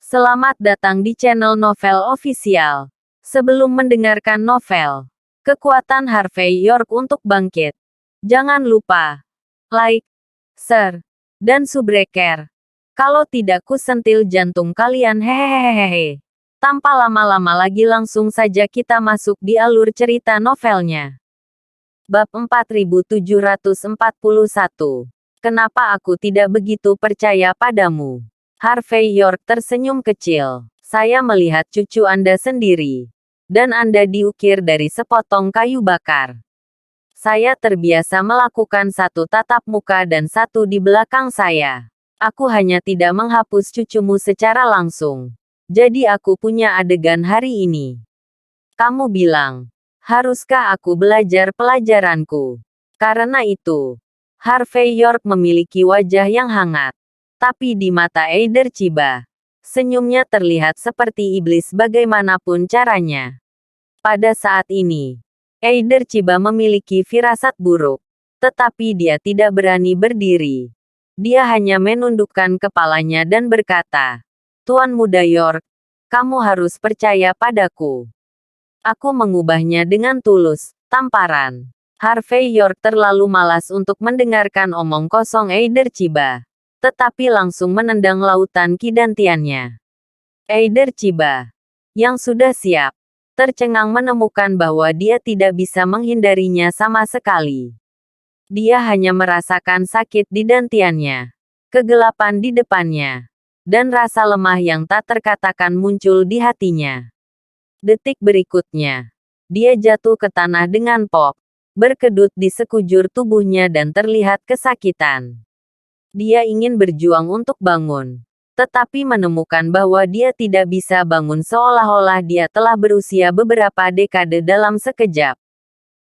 Selamat datang di channel Novel Official. Sebelum mendengarkan novel, kekuatan Harvey York untuk bangkit. Jangan lupa like, share, dan subscribe. Kalau tidak kusentil jantung kalian hehehehe. Tanpa lama-lama lagi langsung saja kita masuk di alur cerita novelnya. Bab 4741. Kenapa aku tidak begitu percaya padamu? Harvey York tersenyum kecil. Saya melihat cucu Anda sendiri. Dan Anda diukir dari sepotong kayu bakar. Saya terbiasa melakukan satu tatap muka dan satu di belakang saya. Aku hanya tidak menghapus cucumu secara langsung. Jadi aku punya adegan hari ini. Kamu bilang, haruskah aku belajar pelajaranku? Karena itu, Harvey York memiliki wajah yang hangat. Tapi di mata Eider Chiba, senyumnya terlihat seperti iblis bagaimanapun caranya. Pada saat ini, Eider Chiba memiliki firasat buruk. Tetapi dia tidak berani berdiri. Dia hanya menundukkan kepalanya dan berkata, Tuan Muda York, kamu harus percaya padaku. Aku mengubahnya dengan tulus, tamparan. Harvey York terlalu malas untuk mendengarkan omong kosong Eider Chiba. Tetapi langsung menendang lautan kidantiannya. Eider Chiba, yang sudah siap, tercengang menemukan bahwa dia tidak bisa menghindarinya sama sekali. Dia hanya merasakan sakit di dantiannya, kegelapan di depannya, dan rasa lemah yang tak terkatakan muncul di hatinya. Detik berikutnya, dia jatuh ke tanah dengan pop, berkedut di sekujur tubuhnya dan terlihat kesakitan. Dia ingin berjuang untuk bangun, tetapi menemukan bahwa dia tidak bisa bangun seolah-olah dia telah berusia beberapa dekade dalam sekejap.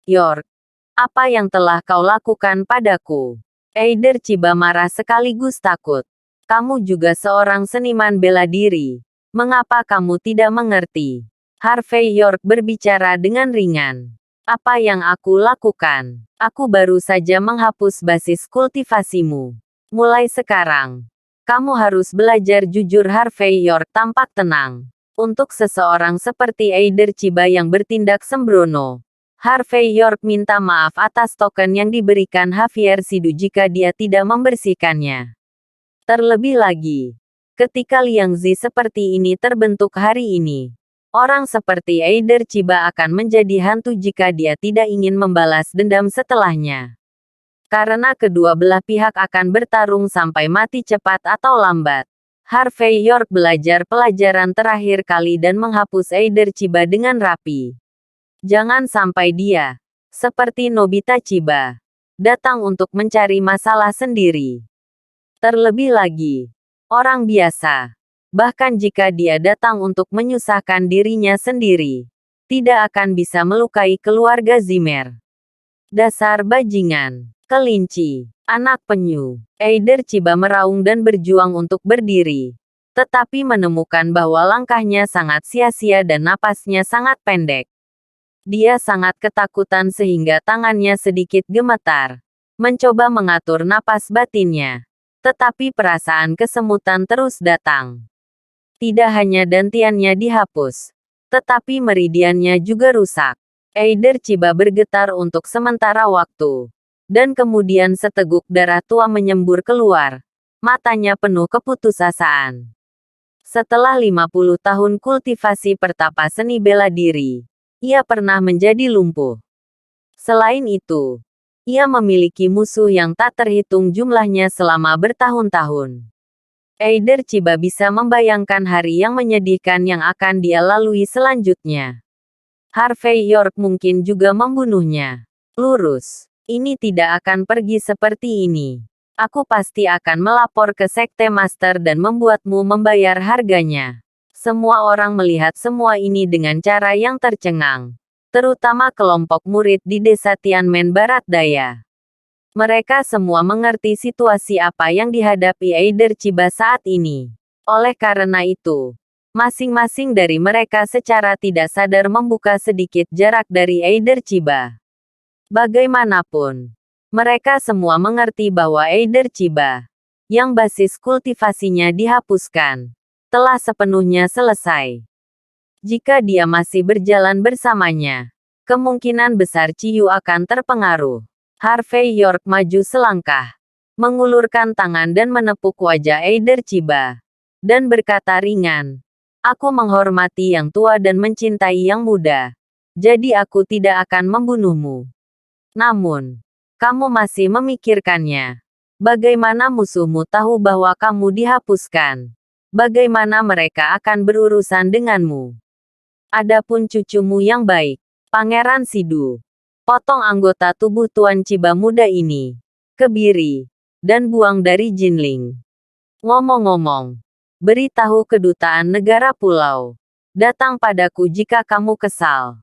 York, apa yang telah kau lakukan padaku? Eider Chiba marah sekaligus takut. Kamu juga seorang seniman bela diri. Mengapa kamu tidak mengerti? Harvey York berbicara dengan ringan. Apa yang aku lakukan? Aku baru saja menghapus basis kultivasimu. Mulai sekarang, kamu harus belajar jujur. Harvey York tampak tenang. Untuk seseorang seperti Eider Chiba yang bertindak sembrono, Harvey York minta maaf atas token yang diberikan Javier Sidu jika dia tidak membersihkannya. Terlebih lagi, ketika Liang Zi seperti ini terbentuk hari ini, orang seperti Eider Chiba akan menjadi hantu jika dia tidak ingin membalas dendam setelahnya. Karena kedua belah pihak akan bertarung sampai mati cepat atau lambat. Harvey York belajar pelajaran terakhir kali dan menghapus Eider Chiba dengan rapi. Jangan sampai dia, seperti Nobita Chiba, datang untuk mencari masalah sendiri. Terlebih lagi, orang biasa, bahkan jika dia datang untuk menyusahkan dirinya sendiri, tidak akan bisa melukai keluarga Zimmer. Dasar bajingan. Kelinci, anak penyu. Eider Chiba meraung dan berjuang untuk berdiri. Tetapi menemukan bahwa langkahnya sangat sia-sia dan napasnya sangat pendek. Dia sangat ketakutan sehingga tangannya sedikit gemetar. Mencoba mengatur napas batinnya. Tetapi perasaan kesemutan terus datang. Tidak hanya dantiannya dihapus, tetapi meridiannya juga rusak. Eider Chiba bergetar untuk sementara waktu. Dan kemudian seteguk darah tua menyembur keluar. Matanya penuh keputusasaan. Setelah 50 tahun kultivasi pertapa seni bela diri, ia pernah menjadi lumpuh. Selain itu, ia memiliki musuh yang tak terhitung jumlahnya selama bertahun-tahun. Eider Chiba bisa membayangkan hari yang menyedihkan yang akan dia lalui selanjutnya. Harvey York mungkin juga membunuhnya. Lurus. Ini tidak akan pergi seperti ini. Aku pasti akan melapor ke Sekte Master dan membuatmu membayar harganya. Semua orang melihat semua ini dengan cara yang tercengang. Terutama kelompok murid di desa Tianmen Barat Daya. Mereka semua mengerti situasi apa yang dihadapi Eider Chiba saat ini. Oleh karena itu, masing-masing dari mereka secara tidak sadar membuka sedikit jarak dari Eider Chiba. Bagaimanapun, mereka semua mengerti bahwa Eider Chiba, yang basis kultivasinya dihapuskan, telah sepenuhnya selesai. Jika dia masih berjalan bersamanya, kemungkinan besar Ciyu akan terpengaruh. Harvey York maju selangkah, mengulurkan tangan dan menepuk wajah Eider Chiba, dan berkata ringan, "Aku menghormati yang tua dan mencintai yang muda, jadi aku tidak akan membunuhmu. Namun, kamu masih memikirkannya. Bagaimana musuhmu tahu bahwa kamu dihapuskan? Bagaimana mereka akan berurusan denganmu? Adapun cucumu yang baik, Pangeran Sidu, potong anggota tubuh Tuan Chiba muda ini, kebiri, dan buang dari Jinling. Ngomong-ngomong, beritahu kedutaan negara pulau. Datang padaku jika kamu kesal.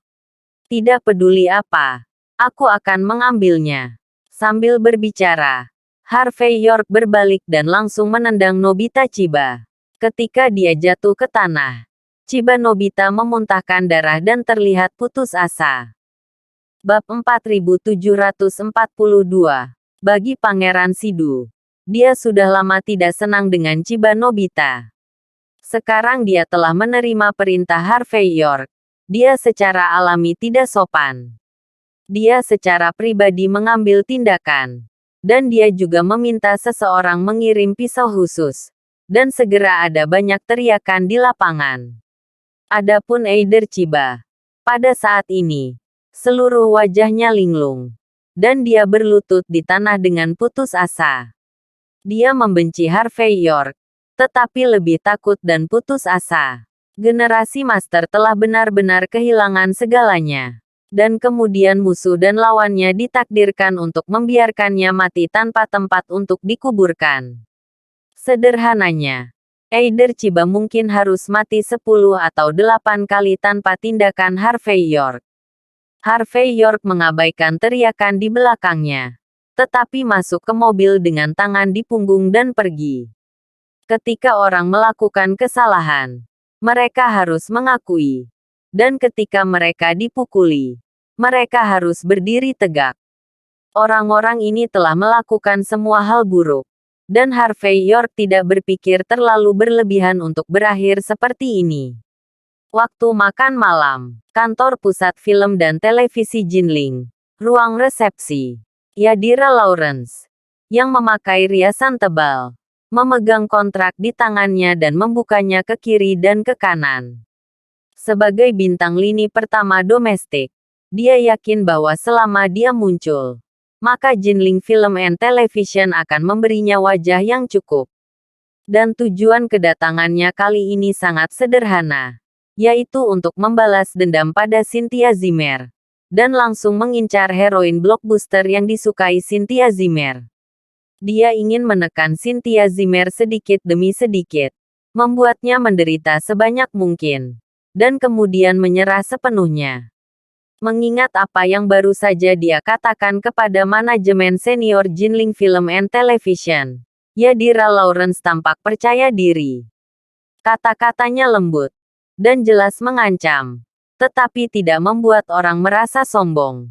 Tidak peduli apa, aku akan mengambilnya." Sambil berbicara, Harvey York berbalik dan langsung menendang Nobita Chiba. Ketika dia jatuh ke tanah, Chiba Nobita memuntahkan darah dan terlihat putus asa. Bab 4742. Bagi Pangeran Sidu, dia sudah lama tidak senang dengan Chiba Nobita. Sekarang dia telah menerima perintah Harvey York. Dia secara alami tidak sopan. Dia secara pribadi mengambil tindakan. Dan dia juga meminta seseorang mengirim pisau khusus. Dan segera ada banyak teriakan di lapangan. Adapun Eider Chiba, pada saat ini, seluruh wajahnya linglung. Dan dia berlutut di tanah dengan putus asa. Dia membenci Harvey York, tetapi lebih takut dan putus asa. Generasi Master telah benar-benar kehilangan segalanya. Dan kemudian musuh dan lawannya ditakdirkan untuk membiarkannya mati tanpa tempat untuk dikuburkan. Sederhananya, Eider Chiba mungkin harus mati 10 atau 8 kali tanpa tindakan Harvey York. Harvey York mengabaikan teriakan di belakangnya, tetapi masuk ke mobil dengan tangan di punggung dan pergi. Ketika orang melakukan kesalahan, mereka harus mengakui. Dan ketika mereka dipukuli, mereka harus berdiri tegak. Orang-orang ini telah melakukan semua hal buruk. Dan Harvey York tidak berpikir terlalu berlebihan untuk berakhir seperti ini. Waktu makan malam, kantor pusat film dan televisi Jinling. Ruang resepsi. Yadira Lawrence, yang memakai riasan tebal, memegang kontrak di tangannya dan membukanya ke kiri dan ke kanan. Sebagai bintang lini pertama domestik, dia yakin bahwa selama dia muncul, maka Jinling Film and Television akan memberinya wajah yang cukup. Dan tujuan kedatangannya kali ini sangat sederhana, yaitu untuk membalas dendam pada Cynthia Zimmer, dan langsung mengincar heroin blockbuster yang disukai Cynthia Zimmer. Dia ingin menekan Cynthia Zimmer sedikit demi sedikit, membuatnya menderita sebanyak mungkin, dan kemudian menyerah sepenuhnya. Mengingat apa yang baru saja dia katakan kepada manajemen senior Jinling Film and Television, Yadira Lawrence tampak percaya diri. Kata-katanya lembut dan jelas mengancam, tetapi tidak membuat orang merasa sombong.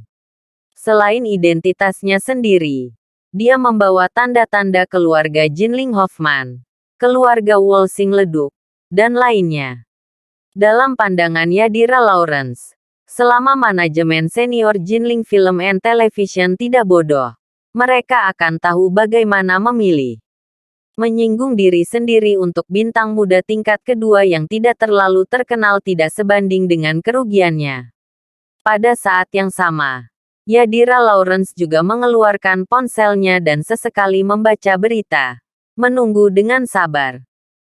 Selain identitasnya sendiri, dia membawa tanda-tanda keluarga Jinling Hoffman, keluarga Wolsing Leduk, dan lainnya. Dalam pandangan Yadira Lawrence, selama manajemen senior Jinling Film and Television tidak bodoh, mereka akan tahu bagaimana memilih. Menyinggung diri sendiri untuk bintang muda tingkat kedua yang tidak terlalu terkenal tidak sebanding dengan kerugiannya. Pada saat yang sama, Yadira Lawrence juga mengeluarkan ponselnya dan sesekali membaca berita, menunggu dengan sabar.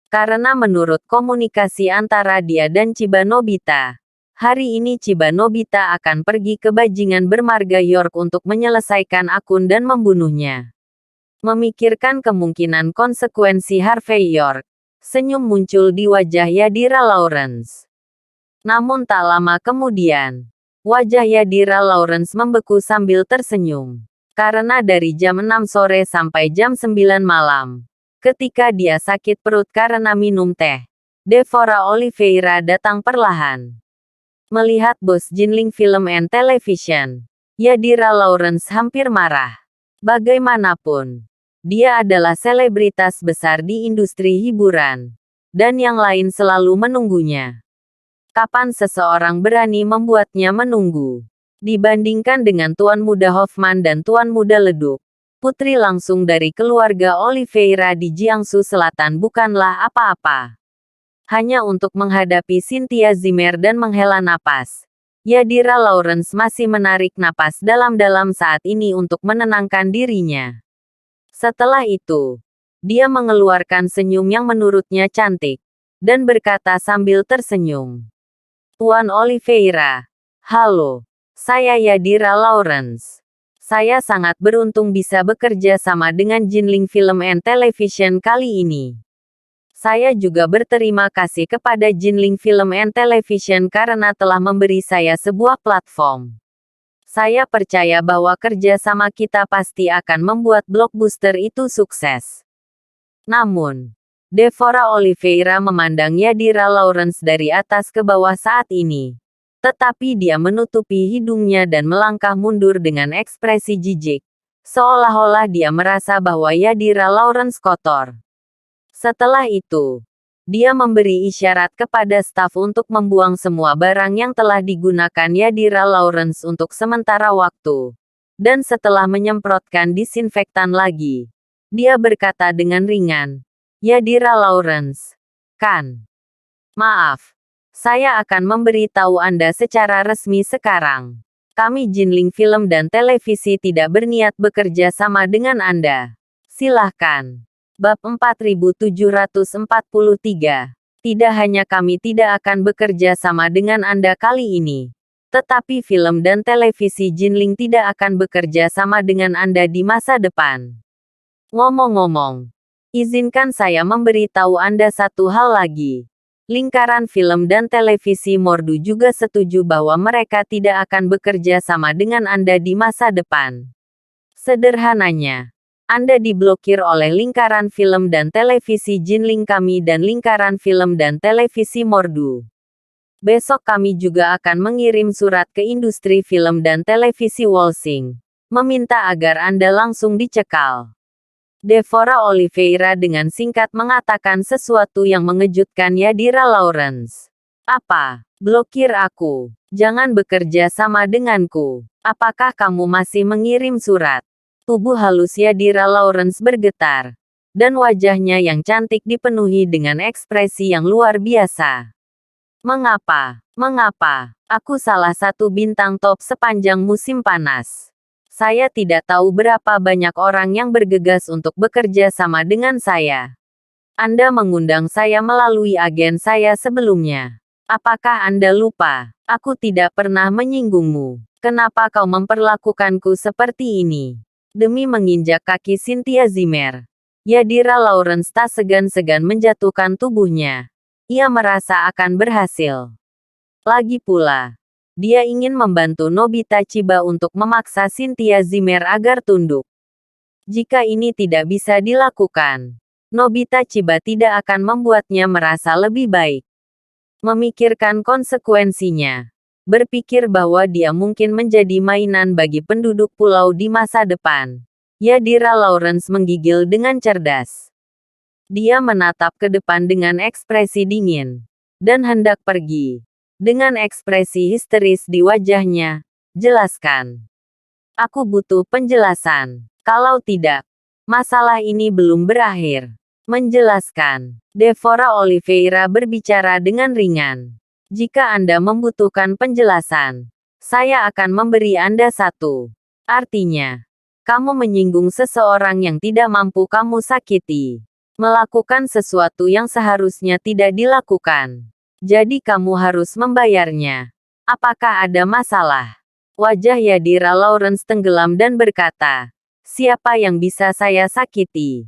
Karena menurut komunikasi antara dia dan Chiba Nobita, hari ini Chiba Nobita akan pergi ke bajingan bermarga York untuk menyelesaikan akun dan membunuhnya. Memikirkan kemungkinan konsekuensi Harvey York, senyum muncul di wajah Yadira Lawrence. Namun tak lama kemudian, wajah Yadira Lawrence membeku sambil tersenyum. Karena dari jam 6 sore sampai jam 9 malam, ketika dia sakit perut karena minum teh, Devora Oliveira datang perlahan. Melihat bos Jinling Film and Television, Yadira Lawrence hampir marah. Bagaimanapun, dia adalah selebritas besar di industri hiburan. dan yang lain selalu menunggunya. Kapan seseorang berani membuatnya menunggu? Dibandingkan dengan Tuan Muda Hoffman dan Tuan Muda Leduk, putri langsung dari keluarga Oliveira di Jiangsu Selatan bukanlah apa-apa. Hanya untuk menghadapi Cynthia Zimmer dan menghela napas, Yadira Lawrence masih menarik napas dalam-dalam saat ini untuk menenangkan dirinya. Setelah itu, dia mengeluarkan senyum yang menurutnya cantik, dan berkata sambil tersenyum. Tuan Oliveira, halo, saya Yadira Lawrence. Saya sangat beruntung bisa bekerja sama dengan Jinling Film and Television kali ini. Saya juga berterima kasih kepada Jinling Film and Television karena telah memberi saya sebuah platform. Saya percaya bahwa kerja sama kita pasti akan membuat blockbuster itu sukses. Namun, Devorah Oliveira memandang Yadira Lawrence dari atas ke bawah saat ini. Tetapi dia menutupi hidungnya dan melangkah mundur dengan ekspresi jijik. Seolah-olah dia merasa bahwa Yadira Lawrence kotor. Setelah itu, dia memberi isyarat kepada staf untuk membuang semua barang yang telah digunakan Yadira Lawrence untuk sementara waktu. Dan setelah menyemprotkan disinfektan lagi, dia berkata dengan ringan, Yadira Lawrence, kan? Maaf, saya akan memberitahu Anda secara resmi sekarang. Kami Jinling Film dan Televisi tidak berniat bekerja sama dengan Anda. Silahkan. Bab 4743. Tidak hanya kami tidak akan bekerja sama dengan Anda kali ini, tetapi film dan televisi Jinling tidak akan bekerja sama dengan Anda di masa depan. Ngomong-ngomong, izinkan saya memberitahu Anda satu hal lagi. Lingkaran film dan televisi Mordu juga setuju bahwa mereka tidak akan bekerja sama dengan Anda di masa depan. Sederhananya, Anda diblokir oleh lingkaran film dan televisi Jinling kami dan lingkaran film dan televisi Mordu. Besok kami juga akan mengirim surat ke industri film dan televisi Wolsing, meminta agar Anda langsung dicekal. Devorah Oliveira dengan singkat mengatakan sesuatu yang mengejutkan Yadira Lawrence. Apa? Blokir aku? Jangan bekerja sama denganku. Apakah kamu masih mengirim surat? Tubuh halus Yadira Lawrence bergetar, dan wajahnya yang cantik dipenuhi dengan ekspresi yang luar biasa. Mengapa? Mengapa? Aku salah satu bintang top sepanjang musim panas. Saya tidak tahu berapa banyak orang yang bergegas untuk bekerja sama dengan saya. Anda mengundang saya melalui agen saya sebelumnya. Apakah Anda lupa? Aku tidak pernah menyinggungmu. Kenapa kau memperlakukanku seperti ini? Demi menginjak kaki Cynthia Zimmer, Yadira Lawrence tak segan-segan menjatuhkan tubuhnya. Ia merasa akan berhasil. Lagi pula, dia ingin membantu Nobita Chiba untuk memaksa Cynthia Zimmer agar tunduk. Jika ini tidak bisa dilakukan, Nobita Chiba tidak akan membuatnya merasa lebih baik. Memikirkan konsekuensinya. Berpikir bahwa dia mungkin menjadi mainan bagi penduduk pulau di masa depan. Yadira Lawrence menggigil dengan cerdas. Dia menatap ke depan dengan ekspresi dingin, dan hendak pergi. Dengan ekspresi histeris di wajahnya, jelaskan. Aku butuh penjelasan. Kalau tidak, masalah ini belum berakhir. Menjelaskan. Devorah Oliveira berbicara dengan ringan. Jika Anda membutuhkan penjelasan, saya akan memberi Anda satu. Artinya, kamu menyinggung seseorang yang tidak mampu kamu sakiti. Melakukan sesuatu yang seharusnya tidak dilakukan. Jadi kamu harus membayarnya. Apakah ada masalah? Wajah Yadira Lawrence tenggelam dan berkata, siapa yang bisa saya sakiti?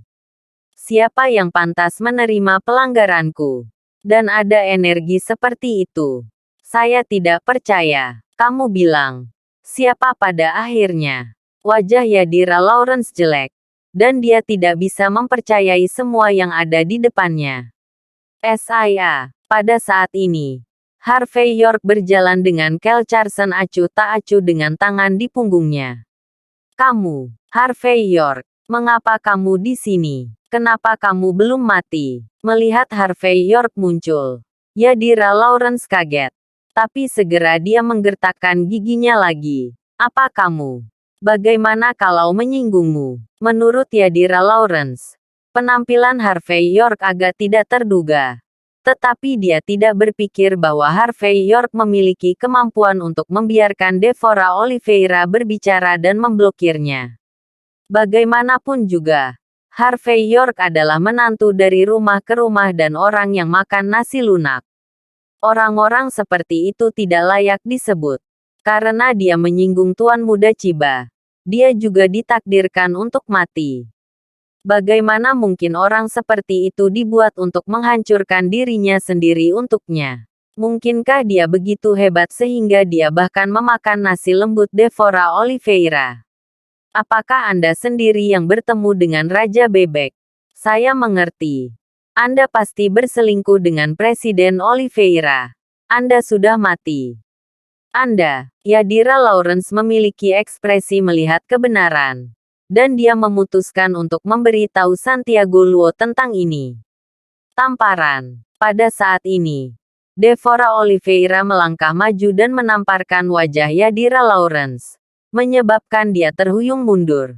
Siapa yang pantas menerima pelanggaranku? Dan ada energi seperti itu. Saya tidak percaya. Kamu bilang, siapa pada akhirnya? Wajah Yadira Lawrence jelek, dan dia tidak bisa mempercayai semua yang ada di depannya. SIA. Pada saat ini, Harvey York berjalan dengan Kel Carson acuh tak acuh dengan tangan di punggungnya. Kamu, Harvey York, mengapa kamu di sini? Kenapa kamu belum mati? Melihat Harvey York muncul, Yadira Lawrence kaget. Tapi segera dia menggertakkan giginya lagi. Apa kamu? Bagaimana kalau menyinggungmu? Menurut Yadira Lawrence, penampilan Harvey York agak tidak terduga. Tetapi dia tidak berpikir bahwa Harvey York memiliki kemampuan untuk membiarkan Devorah Oliveira berbicara dan memblokirnya. Bagaimanapun juga, Harvey York adalah menantu dari rumah ke rumah dan orang yang makan nasi lunak. Orang-orang seperti itu tidak layak disebut. Karena dia menyinggung Tuan Muda Chiba. Dia juga ditakdirkan untuk mati. Bagaimana mungkin orang seperti itu dibuat untuk menghancurkan dirinya sendiri untuknya? Mungkinkah dia begitu hebat sehingga dia bahkan memakan nasi lembut Devorah Oliveira? Apakah Anda sendiri yang bertemu dengan Raja Bebek? Saya mengerti. Anda pasti berselingkuh dengan Presiden Oliveira. Anda sudah mati. Anda, Yadira Lawrence memiliki ekspresi melihat kebenaran. Dan dia memutuskan untuk memberitahu Santiago Luo tentang ini. Tamparan. Pada saat ini, Devorah Oliveira melangkah maju dan menamparkan wajah Yadira Lawrence, menyebabkan dia terhuyung mundur.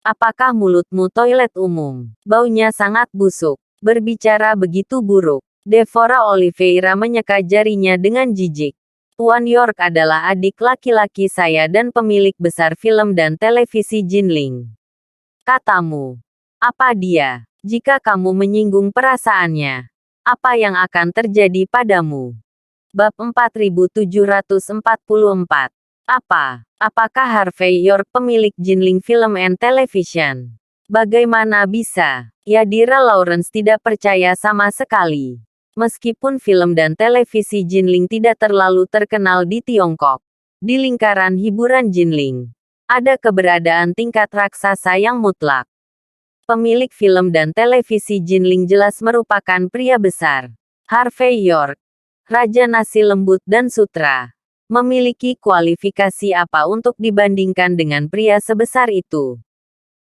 Apakah mulutmu toilet umum? Baunya sangat busuk. Berbicara begitu buruk. Devorah Oliveira menyeka jarinya dengan jijik. Tuan York adalah adik laki-laki saya dan pemilik besar film dan televisi Jinling. Katamu. Apa dia? Jika kamu menyinggung perasaannya, apa yang akan terjadi padamu? Bab 4744. Apa? Apakah Harvey York pemilik Jinling Film and Television? Bagaimana bisa? Yadira Lawrence tidak percaya sama sekali. Meskipun film dan televisi Jinling tidak terlalu terkenal di Tiongkok, di lingkaran hiburan Jinling, ada keberadaan tingkat raksasa yang mutlak. Pemilik film dan televisi Jinling jelas merupakan pria besar. Harvey York, Raja Nasi Lembut dan Sutra, memiliki kualifikasi apa untuk dibandingkan dengan pria sebesar itu?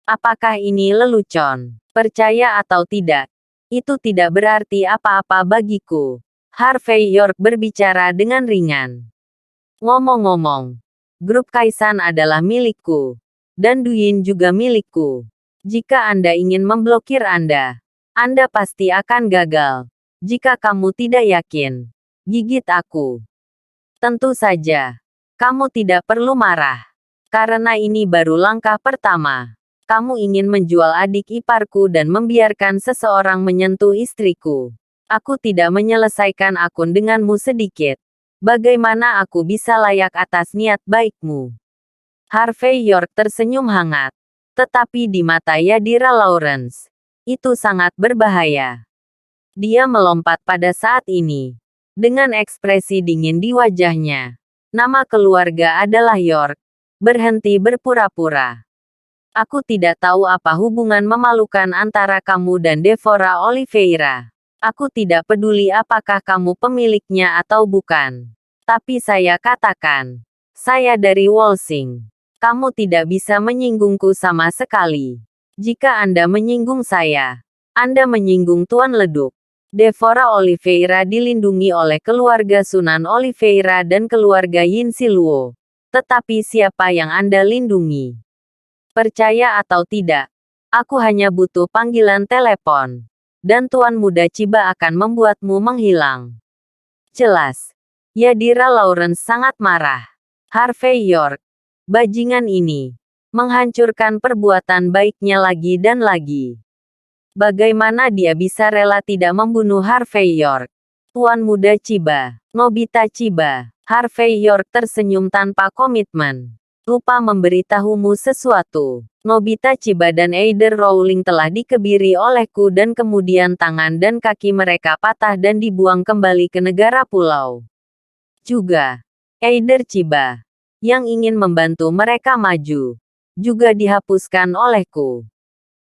Apakah ini lelucon? Percaya atau tidak, itu tidak berarti apa-apa bagiku. Harvey York berbicara dengan ringan. Ngomong-ngomong, grup Kaisan adalah milikku. Dan Douyin juga milikku. Jika Anda ingin memblokir Anda pasti akan gagal. Jika kamu tidak yakin, gigit aku. Tentu saja, kamu tidak perlu marah. Karena ini baru langkah pertama. Kamu ingin menjual adik iparku dan membiarkan seseorang menyentuh istriku. Aku tidak menyelesaikan akun denganmu sedikit. Bagaimana aku bisa layak atas niat baikmu? Harvey York tersenyum hangat. Tetapi di mata Yadira Lawrence, itu sangat berbahaya. Dia melompat pada saat ini. Dengan ekspresi dingin di wajahnya. Nama keluarga adalah York. Berhenti berpura-pura. Aku tidak tahu apa hubungan memalukan antara kamu dan Devorah Oliveira. Aku tidak peduli apakah kamu pemiliknya atau bukan. Tapi saya katakan, saya dari Wolsing. Kamu tidak bisa menyinggungku sama sekali. Jika Anda menyinggung saya, Anda menyinggung Tuan Leduk. Devorah Oliveira dilindungi oleh keluarga Sunan Oliveira dan keluarga Yin Siluo. Tetapi siapa yang Anda lindungi? Percaya atau tidak, aku hanya butuh panggilan telepon. Dan Tuan Muda Chiba akan membuatmu menghilang. Jelas. Yadira Lawrence sangat marah. Harvey York, bajingan ini, menghancurkan perbuatan baiknya lagi dan lagi. Bagaimana dia bisa rela tidak membunuh Harvey York? Tuan Muda Chiba, Nobita Chiba. Harvey York tersenyum tanpa komitmen. Lupa memberitahumu sesuatu. Nobita Chiba dan Eider Rowling telah dikebiri olehku dan kemudian tangan dan kaki mereka patah dan dibuang kembali ke negara pulau. Juga, Eider Chiba, yang ingin membantu mereka maju, juga dihapuskan olehku.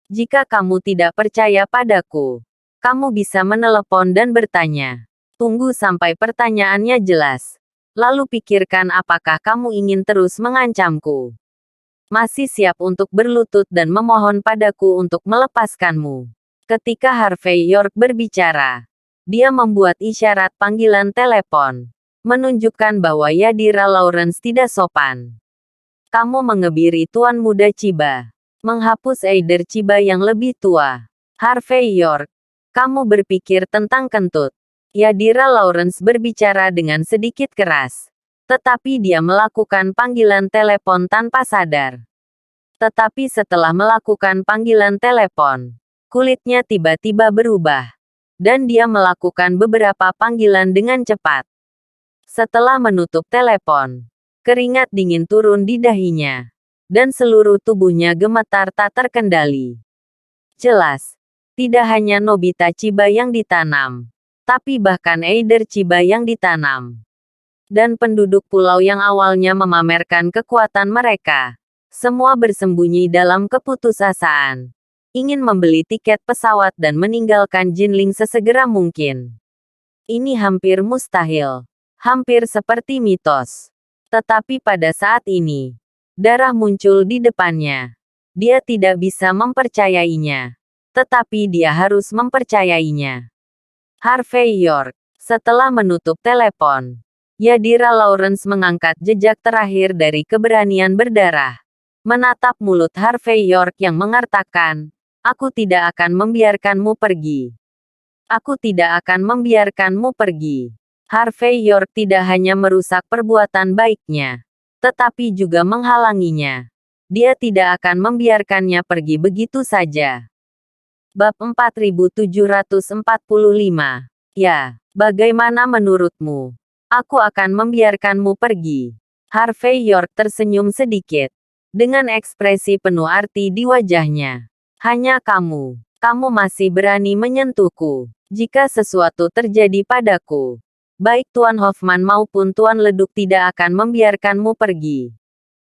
Jika kamu tidak percaya padaku, kamu bisa menelepon dan bertanya. Tunggu sampai pertanyaannya jelas. Lalu pikirkan apakah kamu ingin terus mengancamku. Masih siap untuk berlutut dan memohon padaku untuk melepaskanmu. Ketika Harvey York berbicara, dia membuat isyarat panggilan telepon, menunjukkan bahwa Yadira Lawrence tidak sopan. Kamu mengebiri Tuan Muda Chiba. Menghapus Eider Chiba yang lebih tua. Harvey York, kamu berpikir tentang kentut. Yadira Lawrence berbicara dengan sedikit keras. Tetapi dia melakukan panggilan telepon tanpa sadar. Tetapi setelah melakukan panggilan telepon, kulitnya tiba-tiba berubah. Dan dia melakukan beberapa panggilan dengan cepat. Setelah menutup telepon, keringat dingin turun di dahinya. Dan seluruh tubuhnya gemetar tak terkendali. Jelas, tidak hanya Nobita Chiba yang ditanam, tapi bahkan Eider Chiba yang ditanam. Dan penduduk pulau yang awalnya memamerkan kekuatan mereka, semua bersembunyi dalam keputusasaan. Ingin membeli tiket pesawat dan meninggalkan Jinling sesegera mungkin. Ini hampir mustahil. Hampir seperti mitos. Tetapi pada saat ini, darah muncul di depannya. Dia tidak bisa mempercayainya. Tetapi dia harus mempercayainya. Harvey York. Setelah menutup telepon, Yadira Lawrence mengangkat jejak terakhir dari keberanian berdarah. Menatap mulut Harvey York yang mengatakan, "Aku tidak akan membiarkanmu pergi. Aku tidak akan membiarkanmu pergi." Harvey York tidak hanya merusak perbuatan baiknya, tetapi juga menghalanginya. Dia tidak akan membiarkannya pergi begitu saja. Bab 4745. Ya, bagaimana menurutmu? Aku akan membiarkanmu pergi. Harvey York tersenyum sedikit, dengan ekspresi penuh arti di wajahnya. Hanya kamu masih berani menyentuhku. Jika sesuatu terjadi padaku, baik Tuan Hoffman maupun Tuan Leduk tidak akan membiarkanmu pergi.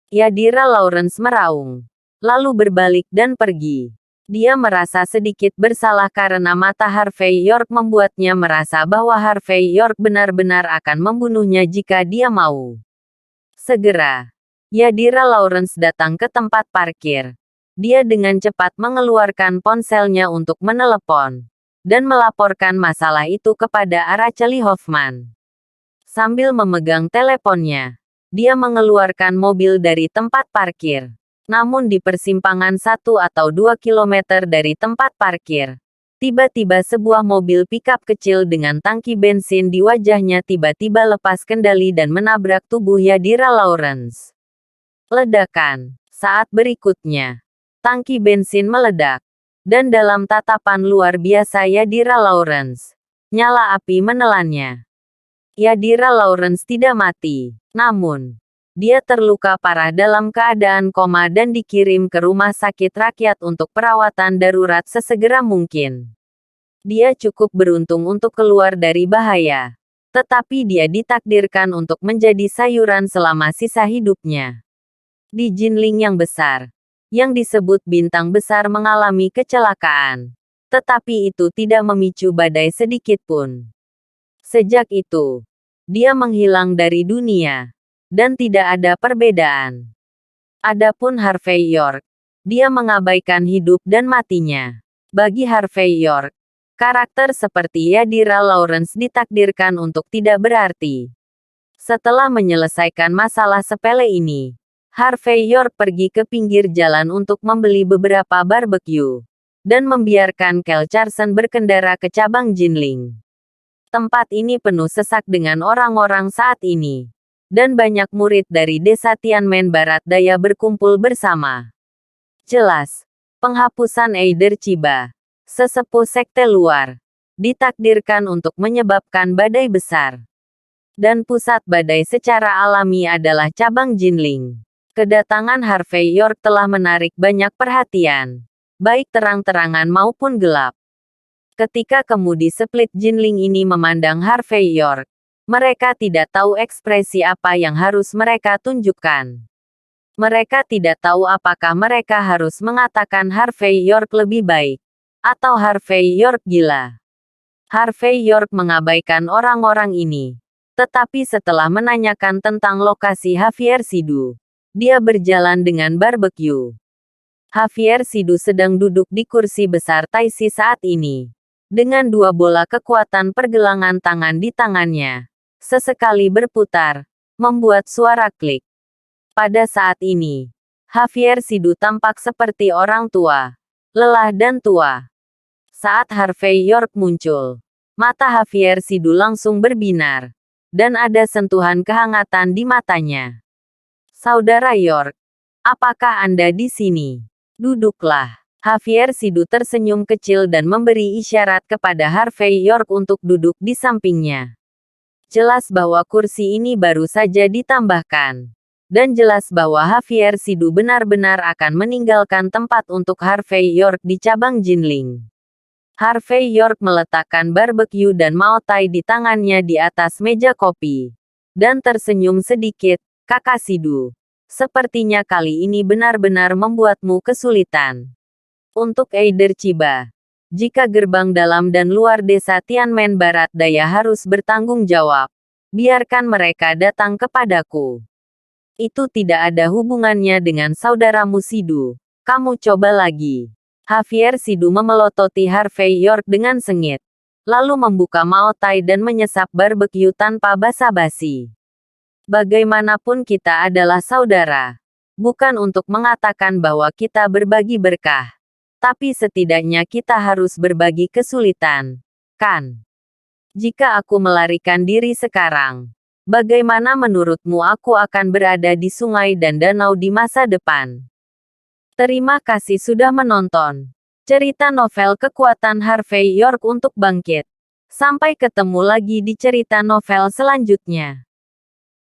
Yadira Lawrence meraung, lalu berbalik dan pergi. Dia merasa sedikit bersalah karena mata Harvey York membuatnya merasa bahwa Harvey York benar-benar akan membunuhnya jika dia mau. Segera, Yadira Lawrence datang ke tempat parkir. Dia dengan cepat mengeluarkan ponselnya untuk menelepon dan melaporkan masalah itu kepada Araceli Hoffman. Sambil memegang teleponnya, dia mengeluarkan mobil dari tempat parkir. Namun di persimpangan 1 atau 2 kilometer dari tempat parkir, tiba-tiba sebuah mobil pickup kecil dengan tangki bensin di wajahnya tiba-tiba lepas kendali dan menabrak tubuh Yadira Lawrence. Ledakan. Saat berikutnya, tangki bensin meledak. Dan dalam tatapan luar biasa Yadira Lawrence, nyala api menelannya. Yadira Lawrence tidak mati, namun dia terluka parah dalam keadaan koma dan dikirim ke rumah sakit rakyat untuk perawatan darurat sesegera mungkin. Dia cukup beruntung untuk keluar dari bahaya, tetapi dia ditakdirkan untuk menjadi sayuran selama sisa hidupnya. Di Jinling yang besar, yang disebut bintang besar mengalami kecelakaan, tetapi itu tidak memicu badai sedikit pun. Sejak itu, dia menghilang dari dunia, dan tidak ada perbedaan. Adapun Harvey York, dia mengabaikan hidup dan matinya. Bagi Harvey York, karakter seperti Yadira Lawrence ditakdirkan untuk tidak berarti. Setelah menyelesaikan masalah sepele ini, Harvey York pergi ke pinggir jalan untuk membeli beberapa barbecue, dan membiarkan Kel Carson berkendara ke cabang Jinling. Tempat ini penuh sesak dengan orang-orang saat ini, dan banyak murid dari desa Tianmen Barat Daya berkumpul bersama. Jelas, penghapusan Eider Chiba, sesepuh sekte luar, ditakdirkan untuk menyebabkan badai besar. Dan pusat badai secara alami adalah cabang Jinling. Kedatangan Harvey York telah menarik banyak perhatian, baik terang-terangan maupun gelap. Ketika kemudi split Jinling ini memandang Harvey York, mereka tidak tahu ekspresi apa yang harus mereka tunjukkan. Mereka tidak tahu apakah mereka harus mengatakan Harvey York lebih baik, atau Harvey York gila. Harvey York mengabaikan orang-orang ini, tetapi setelah menanyakan tentang lokasi Javier Sidu, dia berjalan dengan barbecue. Javier Sidu sedang duduk di kursi besar Taisi saat ini. Dengan dua bola kekuatan pergelangan tangan di tangannya. Sesekali berputar, membuat suara klik. Pada saat ini, Javier Sidu tampak seperti orang tua. Lelah dan tua. Saat Harvey York muncul, mata Javier Sidu langsung berbinar. Dan ada sentuhan kehangatan di matanya. Saudara York, apakah Anda di sini? Duduklah. Javier Sidu tersenyum kecil dan memberi isyarat kepada Harvey York untuk duduk di sampingnya. Jelas bahwa kursi ini baru saja ditambahkan. Dan jelas bahwa Javier Sidu benar-benar akan meninggalkan tempat untuk Harvey York di cabang Jinling. Harvey York meletakkan barbecue dan Mao Tai di tangannya di atas meja kopi. Dan tersenyum sedikit, Kakak Sidu. Sepertinya kali ini benar-benar membuatmu kesulitan. Untuk Eider Chiba. Jika gerbang dalam dan luar desa Tianmen Barat Daya harus bertanggung jawab, biarkan mereka datang kepadaku. Itu tidak ada hubungannya dengan saudaramu Sidu. Kamu coba lagi. Javier Sidu memelototi Harvey York dengan sengit. Lalu membuka Mao Tai dan menyesap barbecue tanpa basa-basi. Bagaimanapun kita adalah saudara. Bukan untuk mengatakan bahwa kita berbagi berkah. Tapi setidaknya kita harus berbagi kesulitan. Kan? Jika aku melarikan diri sekarang, bagaimana menurutmu aku akan berada di sungai dan danau di masa depan? Terima kasih sudah menonton. Cerita novel kekuatan Harvey York untuk bangkit. Sampai ketemu lagi di cerita novel selanjutnya.